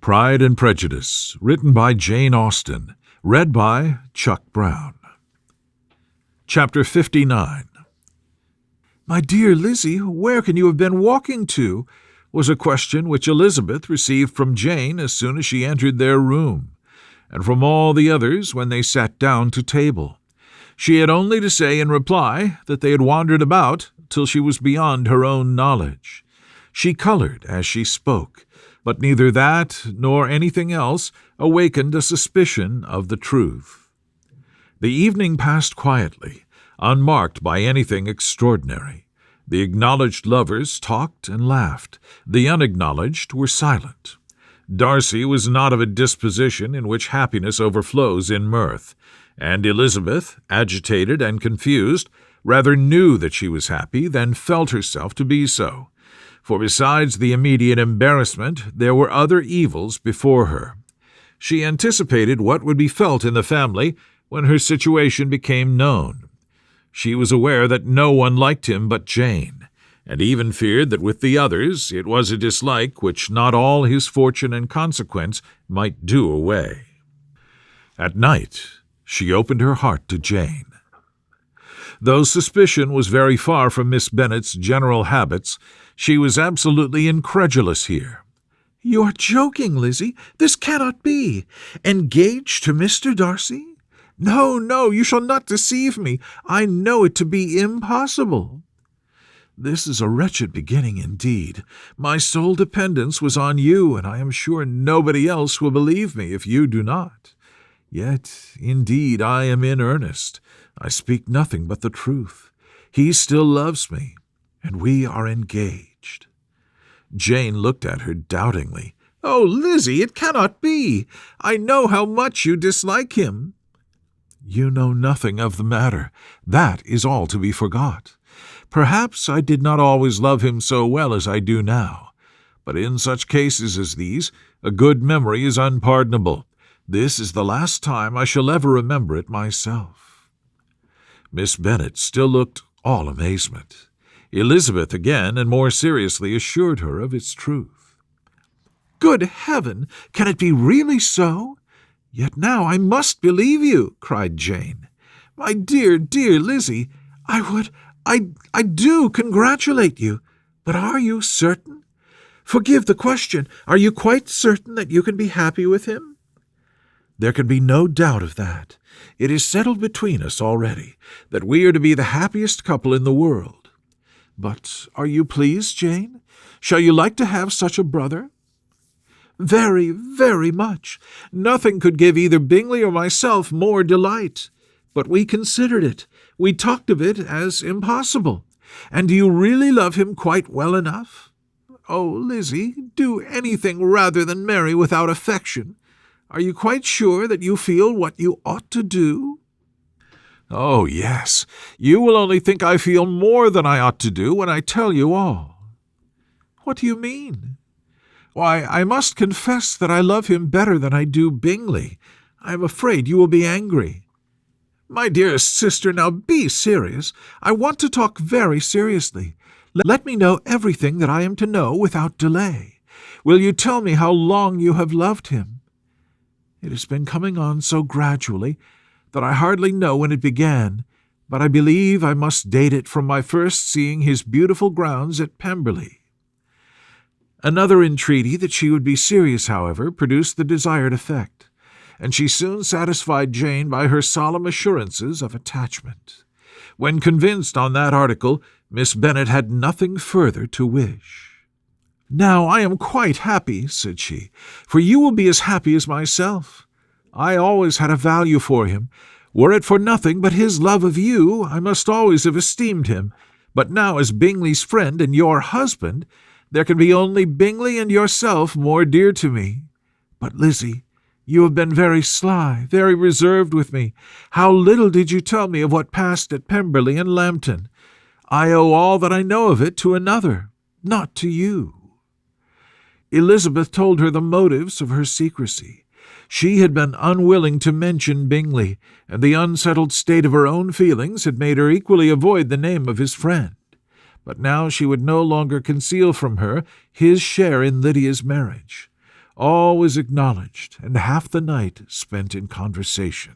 Pride and Prejudice, written by Jane Austen, read by Chuck Brown. Chapter 59. "My dear Lizzie, where can you have been walking to?" was a question which Elizabeth received from Jane as soon as she entered their room, and from all the others when they sat down to table. She had only to say in reply that they had wandered about till she was beyond her own knowledge. She colored as she spoke, but neither that nor anything else awakened a suspicion of the truth. The evening passed quietly, unmarked by anything extraordinary. The acknowledged lovers talked and laughed. The unacknowledged were silent. Darcy was not of a disposition in which happiness overflows in mirth, and Elizabeth, agitated and confused, rather knew that she was happy than felt herself to be so. For besides the immediate embarrassment, there were other evils before her. She anticipated what would be felt in the family when her situation became known. She was aware that no one liked him but Jane, and even feared that with the others it was a dislike which not all his fortune and consequence might do away. At night she opened her heart to Jane. Though suspicion was very far from Miss Bennet's general habits, she was absolutely incredulous here. "You are joking, Lizzie. This cannot be. Engaged to Mr. Darcy? No, no, you shall not deceive me. I know it to be impossible." "This is a wretched beginning indeed. My sole dependence was on you, and I am sure nobody else will believe me if you do not. Yet, indeed, I am in earnest. I speak nothing but the truth. He still loves me, and we are engaged." Jane looked at her doubtingly. "Oh, Lizzie, it cannot be. I know how much you dislike him." "You know nothing of the matter. That is all to be forgot. Perhaps I did not always love him so well as I do now, but in such cases as these, a good memory is unpardonable. This is the last time I shall ever remember it myself." Miss Bennet still looked all amazement. Elizabeth again and more seriously assured her of its truth. "Good heaven! Can it be really so? Yet now I must believe you," cried Jane. "My dear, dear Lizzie, I do congratulate you. But are you certain? Forgive the question. Are you quite certain that you can be happy with him?" "There can be no doubt of that. It is settled between us already that we are to be the happiest couple in the world. But are you pleased, Jane? Shall you like to have such a brother?" "Very, very much. Nothing could give either Bingley or myself more delight. But we considered it. We talked of it as impossible. And do you really love him quite well enough? Oh, Lizzie, do anything rather than marry without affection. Are you quite sure that you feel what you ought to do?" "Oh, yes. You will only think I feel more than I ought to do when I tell you all." "What do you mean?" "Why, I must confess that I love him better than I do Bingley. I am afraid you will be angry." "My dearest sister, now be serious. I want to talk very seriously. Let me know everything that I am to know without delay. Will you tell me how long you have loved him? It has been coming on so gradually that I hardly know when it began, but I believe I must date it from my first seeing his beautiful grounds at Pemberley." Another entreaty that she would be serious, however, produced the desired effect, and she soon satisfied Jane by her solemn assurances of attachment. When convinced on that article, Miss Bennet had nothing further to wish. "Now I am quite happy," said she, "for you will be as happy as myself. I always had a value for him. Were it for nothing but his love of you, I must always have esteemed him. But now, as Bingley's friend and your husband, there can be only Bingley and yourself more dear to me. But, Lizzie, you have been very sly, very reserved with me. How little did you tell me of what passed at Pemberley and Lambton? I owe all that I know of it to another, not to you." Elizabeth told her the motives of her secrecy. She had been unwilling to mention Bingley, and the unsettled state of her own feelings had made her equally avoid the name of his friend. But now she would no longer conceal from her his share in Lydia's marriage. All was acknowledged, and half the night spent in conversation.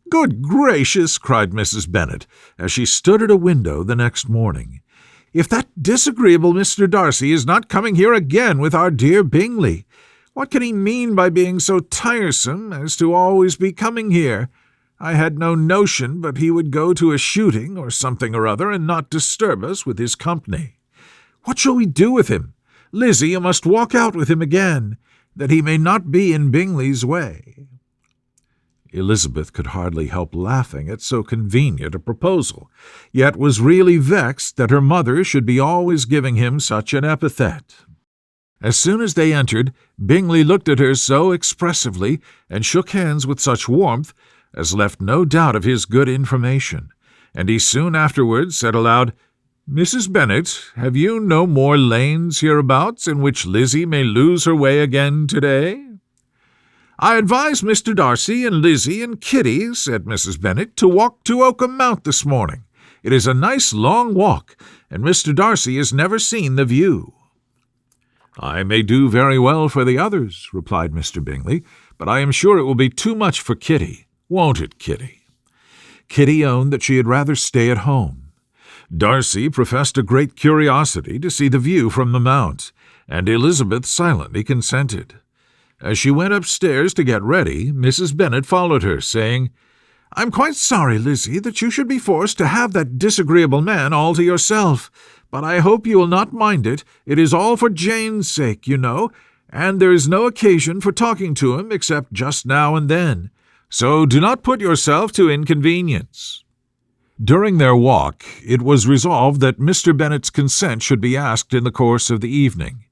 "Good gracious!" cried Mrs. Bennet, as she stood at a window the next morning. "If that disagreeable Mr. Darcy is not coming here again with our dear Bingley! What can he mean by being so tiresome as to always be coming here? I had no notion but he would go to a shooting or something or other and not disturb us with his company. What shall we do with him? Lizzie, you must walk out with him again, that he may not be in Bingley's way." Elizabeth could hardly help laughing at so convenient a proposal, yet was really vexed that her mother should be always giving him such an epithet. As soon as they entered, Bingley looked at her so expressively and shook hands with such warmth as left no doubt of his good information, and he soon afterwards said aloud, "Mrs. Bennet, have you no more lanes hereabouts in which Lizzie may lose her way again to-day?" "I advise Mr. Darcy and Lizzie and Kitty," said Mrs. Bennet, "to walk to Oakham Mount this morning. It is a nice long walk, and Mr. Darcy has never seen the view." "I may do very well for the others," replied Mr. Bingley, "but I am sure it will be too much for Kitty. Won't it, Kitty?" Kitty owned that she had rather stay at home. Darcy professed a great curiosity to see the view from the mount, and Elizabeth silently consented. As she went upstairs to get ready, Mrs. Bennet followed her, saying, "I'm quite sorry, Lizzie, that you should be forced to have that disagreeable man all to yourself, but I hope you will not mind it. It is all for Jane's sake, you know, and there is no occasion for talking to him except just now and then. So do not put yourself to inconvenience." During their walk, it was resolved that Mr. Bennet's consent should be asked in the course of the evening.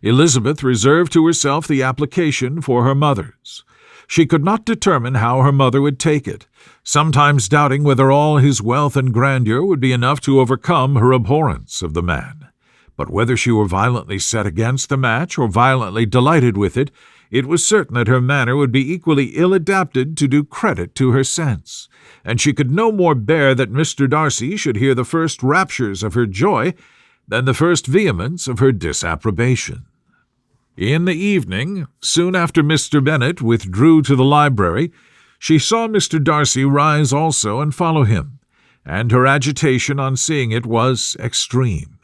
Elizabeth reserved to herself the application for her mother's. She could not determine how her mother would take it, sometimes doubting whether all his wealth and grandeur would be enough to overcome her abhorrence of the man. But whether she were violently set against the match or violently delighted with it, it was certain that her manner would be equally ill-adapted to do credit to her sense, and she could no more bear that Mr. Darcy should hear the first raptures of her joy than the first vehemence of her disapprobation. In the evening, soon after Mr. Bennet withdrew to the library, she saw Mr. Darcy rise also and follow him, and her agitation on seeing it was extreme.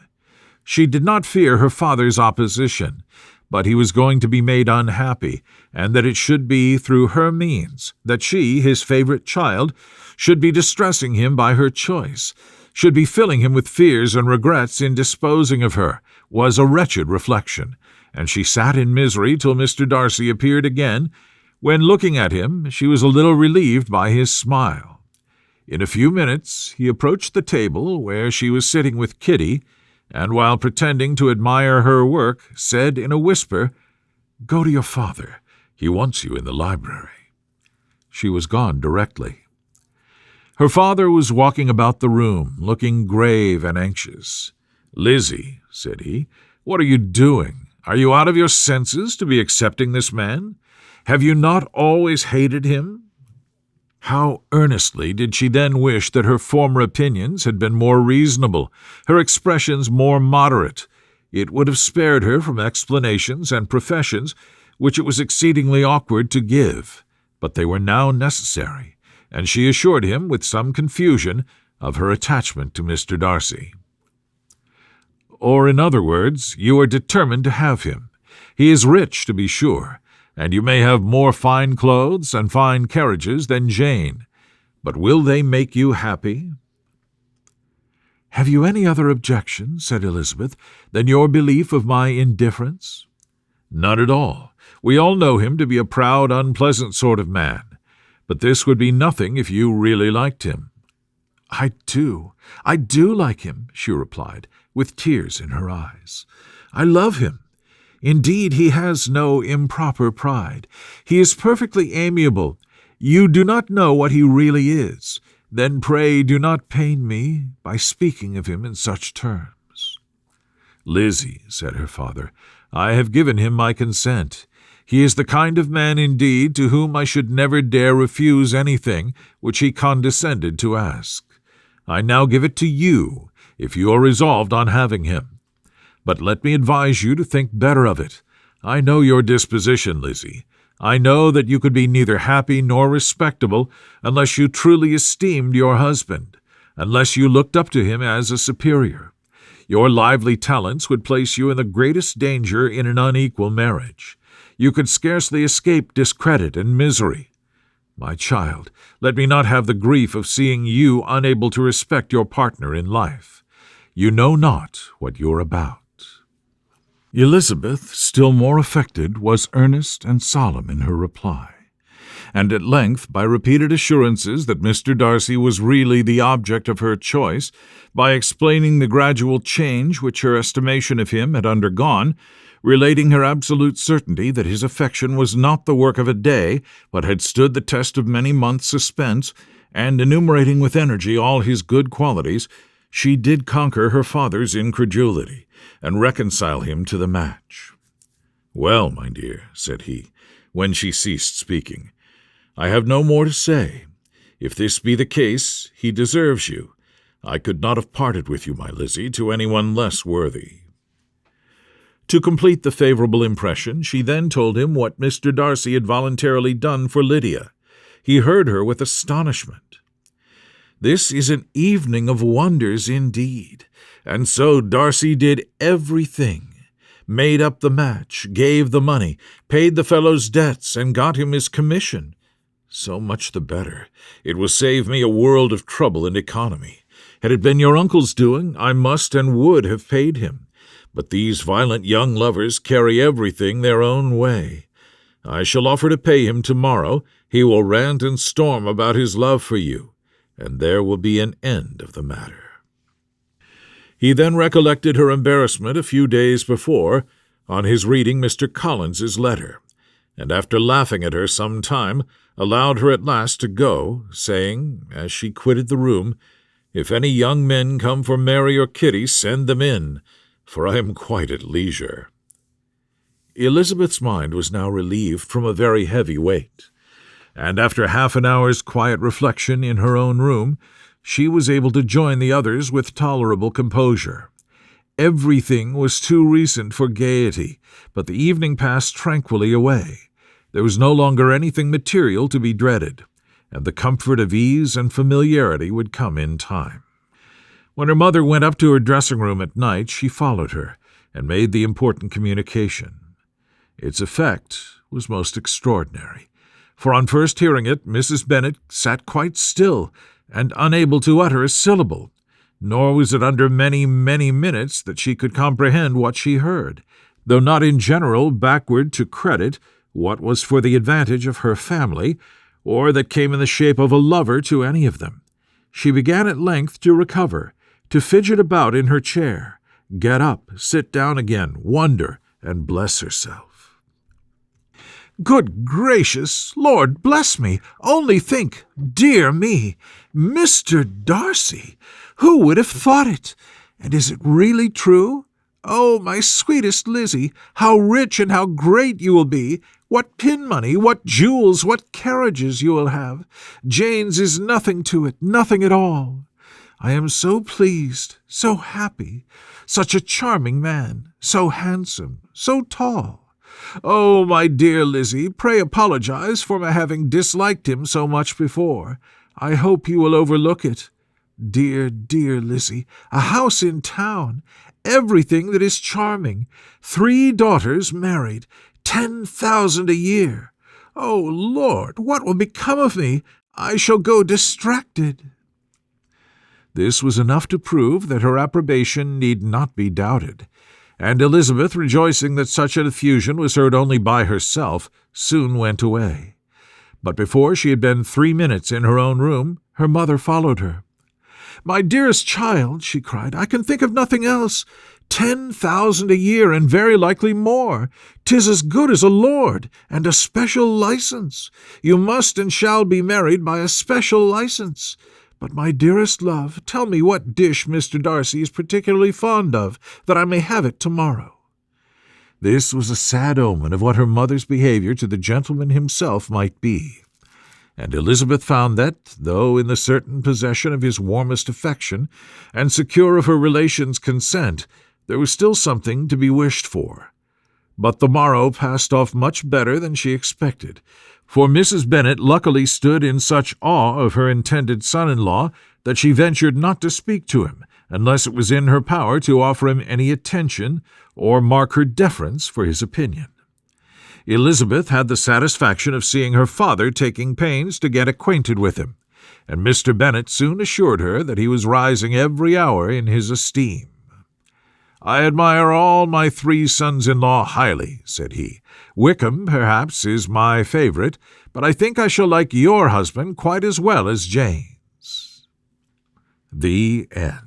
She did not fear her father's opposition, but he was going to be made unhappy, and that it should be through her means, that she, his favourite child, should be distressing him by her choice, should be filling him with fears and regrets in disposing of her, was a wretched reflection, and she sat in misery till Mr. Darcy appeared again, when, looking at him, she was a little relieved by his smile. In a few minutes he approached the table where she was sitting with Kitty, and while pretending to admire her work, said in a whisper, "Go to your father. He wants you in the library." She was gone directly. Her father was walking about the room, looking grave and anxious. "Lizzie," said he, "what are you doing? Are you out of your senses to be accepting this man? Have you not always hated him?" How earnestly did she then wish that her former opinions had been more reasonable, her expressions more moderate. It would have spared her from explanations and professions which it was exceedingly awkward to give, but they were now necessary, and she assured him with some confusion of her attachment to Mr. Darcy. "Or, in other words, you are determined to have him. He is rich, to be sure, and you may have more fine clothes and fine carriages than Jane, but will they make you happy?" "Have you any other objection," said Elizabeth, "than your belief of my indifference?" "None at all. We all know him to be a proud, unpleasant sort of man, but this would be nothing if you really liked him." I do like him," she replied, with tears in her eyes. "I love him. Indeed, he has no improper pride. He is perfectly amiable. You do not know what he really is. Then pray do not pain me by speaking of him in such terms." "Lizzie," said her father, "I have given him my consent. He is the kind of man indeed to whom I should never dare refuse anything which he condescended to ask. I now give it to you, if you are resolved on having him. But let me advise you to think better of it. I know your disposition, Lizzie. I know that you could be neither happy nor respectable unless you truly esteemed your husband, unless you looked up to him as a superior. Your lively talents would place you in the greatest danger in an unequal marriage. You could scarcely escape discredit and misery. My child, let me not have the grief of seeing you unable to respect your partner in life. You know not what you're about." Elizabeth, still more affected, was earnest and solemn in her reply, and at length, by repeated assurances that Mr. Darcy was really the object of her choice, by explaining the gradual change which her estimation of him had undergone, relating her absolute certainty that his affection was not the work of a day, but had stood the test of many months' suspense, and enumerating with energy all his good qualities, she did conquer her father's incredulity, and reconcile him to the match. "Well, my dear," said he, when she ceased speaking, "I have no more to say. If this be the case, he deserves you. I could not have parted with you, my Lizzie, to anyone less worthy." To complete the favorable impression, she then told him what Mr. Darcy had voluntarily done for Lydia. He heard her with astonishment. "This is an evening of wonders indeed. And so Darcy did everything, made up the match, gave the money, paid the fellow's debts, and got him his commission. So much the better. It will save me a world of trouble and economy. Had it been your uncle's doing, I must and would have paid him. But these violent young lovers carry everything their own way. I shall offer to pay him tomorrow. He will rant and storm about his love for you, and there will be an end of the matter." He then recollected her embarrassment a few days before, on his reading Mr. Collins's letter, and after laughing at her some time, allowed her at last to go, saying, as she quitted the room, "If any young men come for Mary or Kitty, send them in, for I am quite at leisure." Elizabeth's mind was now relieved from a very heavy weight, and after half an hour's quiet reflection in her own room, she was able to join the others with tolerable composure. Everything was too recent for gaiety, but the evening passed tranquilly away. There was no longer anything material to be dreaded, and the comfort of ease and familiarity would come in time. When her mother went up to her dressing-room at night, she followed her, and made the important communication. Its effect was most extraordinary, for on first hearing it, Mrs. Bennet sat quite still, and unable to utter a syllable, nor was it under many, many minutes that she could comprehend what she heard, though not in general backward to credit what was for the advantage of her family, or that came in the shape of a lover to any of them. She began at length to recover, to fidget about in her chair, get up, sit down again, wonder, and bless herself. "Good gracious! Lord bless me! Only think! Dear me! Mr. Darcy! Who would have thought it? And is it really true? Oh, my sweetest Lizzie, how rich and how great you will be! What pin money, what jewels, what carriages you will have! Jane's is nothing to it, nothing at all. I am so pleased, so happy. Such a charming man, so handsome, so tall. Oh, my dear Lizzie, pray apologize for my having disliked him so much before. I hope you will overlook it. Dear, dear Lizzie, a house in town, everything that is charming, 3 daughters married, 10,000 a year. Oh, Lord, what will become of me? I shall go distracted." This was enough to prove that her approbation need not be doubted, and Elizabeth, rejoicing that such an effusion was heard only by herself, soon went away. But before she had been 3 minutes in her own room, her mother followed her. "My dearest child," she cried, "I can think of nothing else. 10,000 a year, and very likely more. 'Tis as good as a lord, and a special license. You must and shall be married by a special license. But, my dearest love, tell me what dish Mr. Darcy is particularly fond of, that I may have it tomorrow." This was a sad omen of what her mother's behaviour to the gentleman himself might be, and Elizabeth found that, though in the certain possession of his warmest affection, and secure of her relations' consent, there was still something to be wished for. But the morrow passed off much better than she expected, for Mrs. Bennet luckily stood in such awe of her intended son-in-law that she ventured not to speak to him, unless it was in her power to offer him any attention or mark her deference for his opinion. Elizabeth had the satisfaction of seeing her father taking pains to get acquainted with him, and Mr. Bennet soon assured her that he was rising every hour in his esteem. "I admire all my 3 sons-in-law highly," said he. "Wickham, perhaps, is my favourite, but I think I shall like your husband quite as well as Jane's." The end.